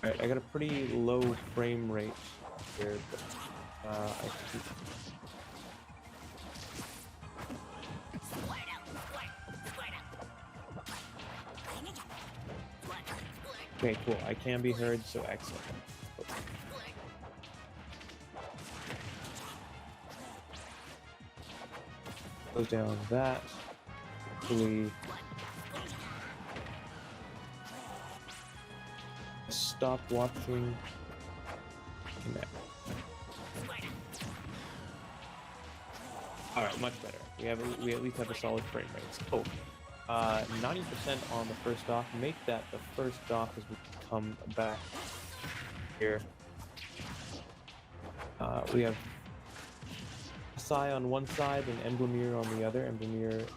Alright, I got a pretty low frame rate here, but I think... Okay, cool. I can be heard, so excellent. Goes down that. Hopefully... Stop watching. Connect. Alright, much better. We at least have a solid frame rate. So, 90% on the first dock. Make that the first dock as we come back here. We have Kasai on one side and Emblemier on the other. Emblemier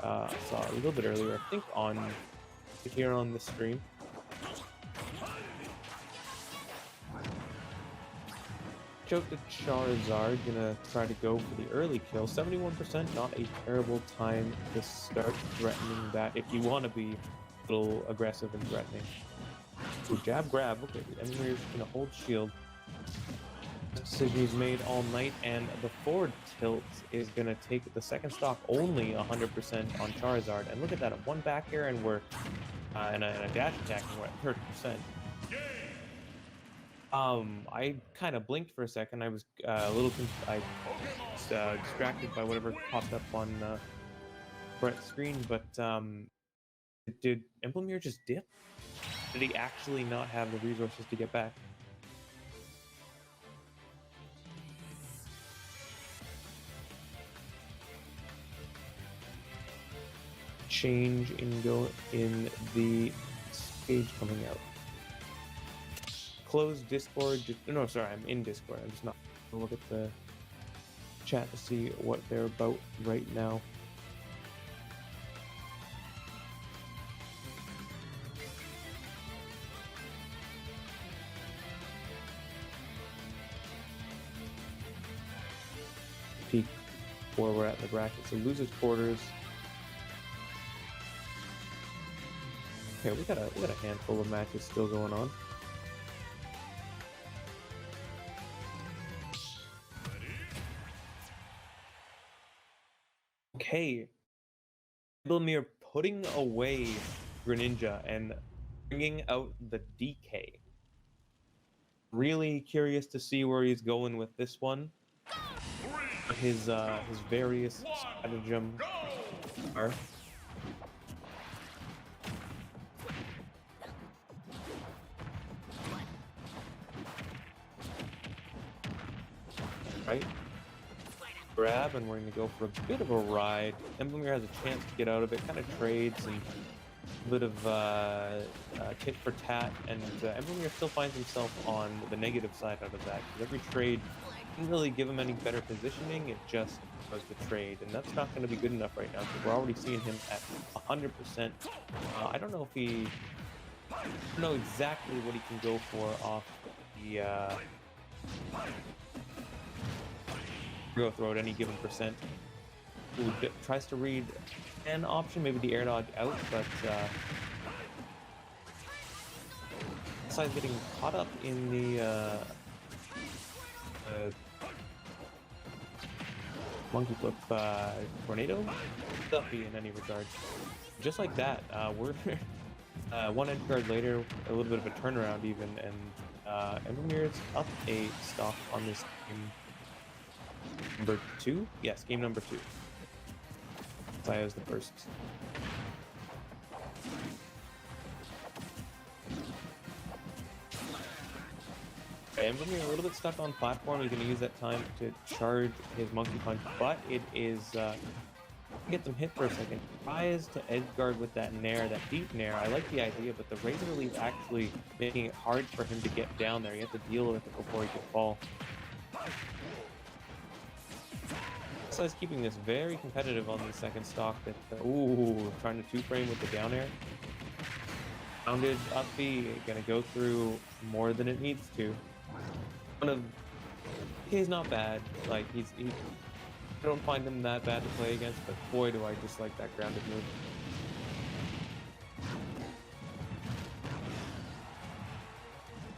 saw a little bit earlier, I think, on here on the stream. Out the Charizard, gonna try to go for the early kill. 71%, not a terrible time to start threatening that if you want to be a little aggressive and threatening. So jab, grab. Okay, the Emblemier is gonna hold shield. Decision he's made all night, and the forward tilt is gonna take the second stock only 100% on Charizard. And look at that, one back air, and we're in a dash attack, and we're at 30%. I kind of blinked for a second. I was a little distracted by whatever popped up on Brett's screen, but did Emblemier just dip? Did he actually not have the resources to get back? Change in the stage coming out. Close Discord. No, sorry, I'm in Discord. I'm just not gonna look at the chat to see what they're about right now. Peek where we're at in the bracket. So losers quarters. Okay, we got a handful of matches still going on. Okay, Emblemier putting away Greninja and bringing out the DK. Really curious to see where he's going with this one. His various stratagem are. Right? Grab, and we're going to go for a bit of a ride. Emblemier has a chance to get out of it, kind of trades and a bit of tit for tat, and Emblemier still finds himself on the negative side out of that, because every trade didn't really give him any better positioning, it just was the trade, and that's not going to be good enough right now, because we're already seeing him at 100%. I don't know if I don't know exactly what he can go for off the go throw at any given percent. Ooh, tries to read an option, maybe the air dodge out, but Kasai's getting caught up in the monkey flip tornado stuffy in any regard. Just like that, we're one edge guard later, a little bit of a turnaround even, and Emblemier's up a stock on this game. Number 2? Yes, game number 2. Saya's the first. Emblemier a little bit stuck on platform. He's going to use that time to charge his monkey punch, but it is gets him hit for a second. Tries to edge guard with that nair, that deep nair. I like the idea, but the razor leaf actually making it hard for him to get down there. You have to deal with it before he can fall. Kasai's keeping this very competitive on the second stock. That ooh, trying to two-frame with the down air. Rounded up B, gonna go through more than it needs to. He's not bad. Like I don't find him that bad to play against, but boy, do I dislike that grounded move.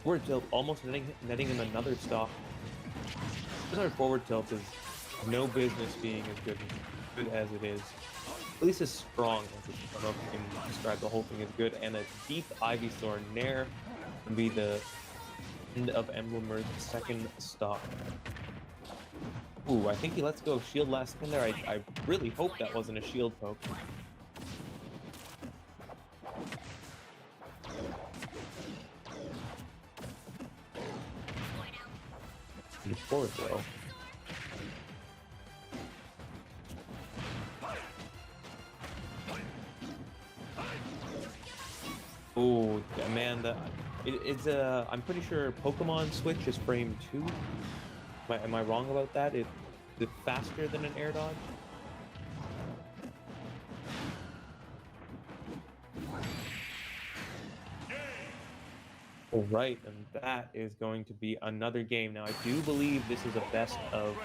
Forward tilt, almost netting him another stock. Our forward tilt is no business being as good as it is. At least as strong as it is. I don't know if you can describe the whole thing as good. And a deep Ivysaur Nair would be the end of Emblemier's second stock. Ooh, I think he lets go of shield last spin there. I really hope that wasn't a shield poke. Forward throw. Oh man, it's I'm pretty sure Pokemon Switch is frame 2. Am I wrong about that? Is it faster than an air dodge? All right, and that is going to be another game. Now, I do believe this is a best of,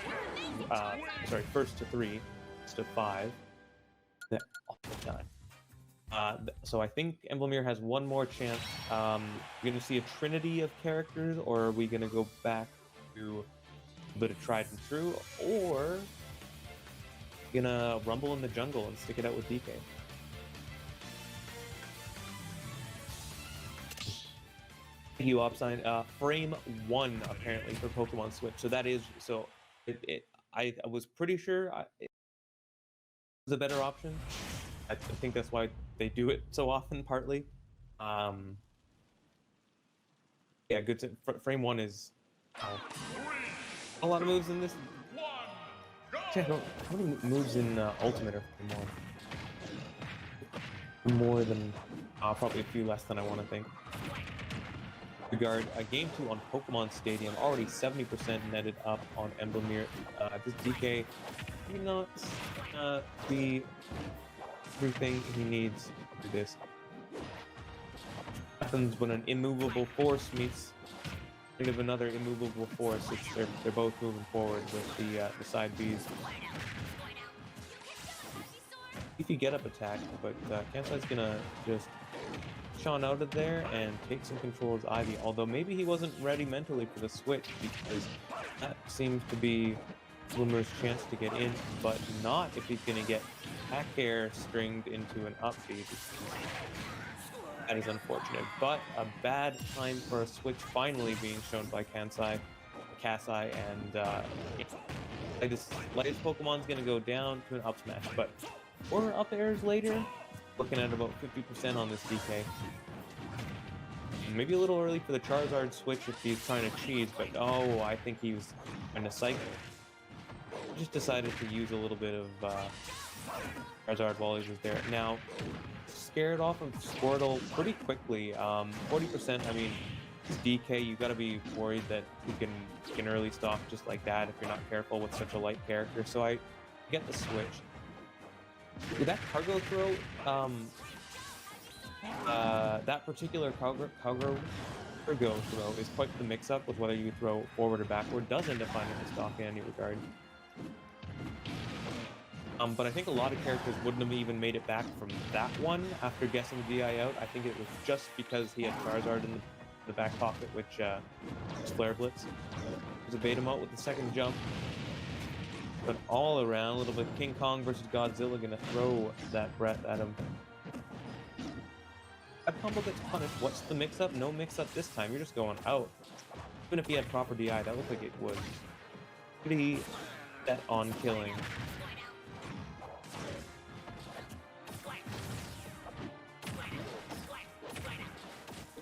first to 3, best of 5. All the time. So I think Emblemier has one more chance. We're going to see a trinity of characters, or are we going to go back to a bit of tried and true, or going to rumble in the jungle and stick it out with DK? Thank you, Opsign. Frame 1 apparently for Pokemon Switch. So that is I was pretty sure it was a better option. I think that's why they do it so often, partly. Yeah, good. Frame 1 is a lot of moves in this. Check out how many moves in Ultimate are Frame 1. More than probably a few less than I want to think. Regard game 2 on Pokemon Stadium, already 70% netted up on Emblemier. This DK, not the everything he needs to do this. Happens when an immovable force meets another immovable force. They're both moving forward with the side Bs. If you get up attack, but Kansai's gonna just Sean out of there and take some control as Ivy, although maybe he wasn't ready mentally for the switch, because that seems to be Bloomer's chance to get in, but not if he's going to get back air stringed into an up B. That is unfortunate, but a bad time for a switch finally being shown by Kasai, and like this Pokemon's going to go down to an up smash, but 4 up airs later, looking at about 50% on this DK. Maybe a little early for the Charizard switch if he's trying to cheese, but oh, I think he was trying to cycle. Just decided to use a little bit of Charizard while he was there. Now, scared off of Squirtle pretty quickly. 40%, I mean, DK, you gotta be worried that he can early stock just like that if you're not careful with such a light character. So I get the switch. With that cargo throw, that particular cargo throw is quite the mix-up with whether you throw forward or backward. Does end up finding the stock in any regard. But I think a lot of characters wouldn't have even made it back from that one after guessing DI out. I think it was just because he had Charizard in the back pocket, which was Flare Blitz. There's a bait him out with the second jump. But all around, a little bit King Kong versus Godzilla, gonna throw that breath at him. That combo gets punished. What's the mix-up? No mix-up this time. You're just going out. Even if he had proper DI, that looked like it was pretty set on killing.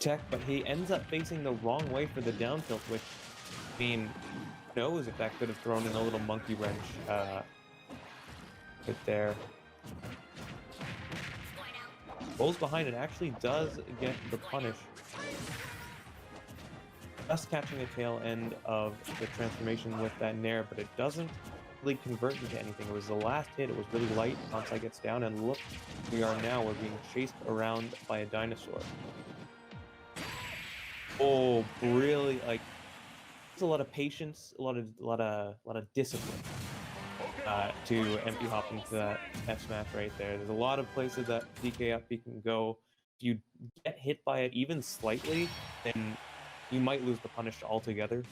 Check, but he ends up facing the wrong way for the down tilt, which, I mean, who knows if that could have thrown in a little monkey wrench right there. Rolls behind it actually does get the punish. Just catching the tail end of the transformation with that Nair, but it doesn't really convert into anything. It was the last hit. It was really light. Kasai gets down, and look, we are now. We're being chased around by a dinosaur. Oh, really? Like, there's a lot of patience, a lot of discipline to empty hop into that F smash right there. There's a lot of places that DKFP can go. If you get hit by it even slightly, then you might lose the punish altogether.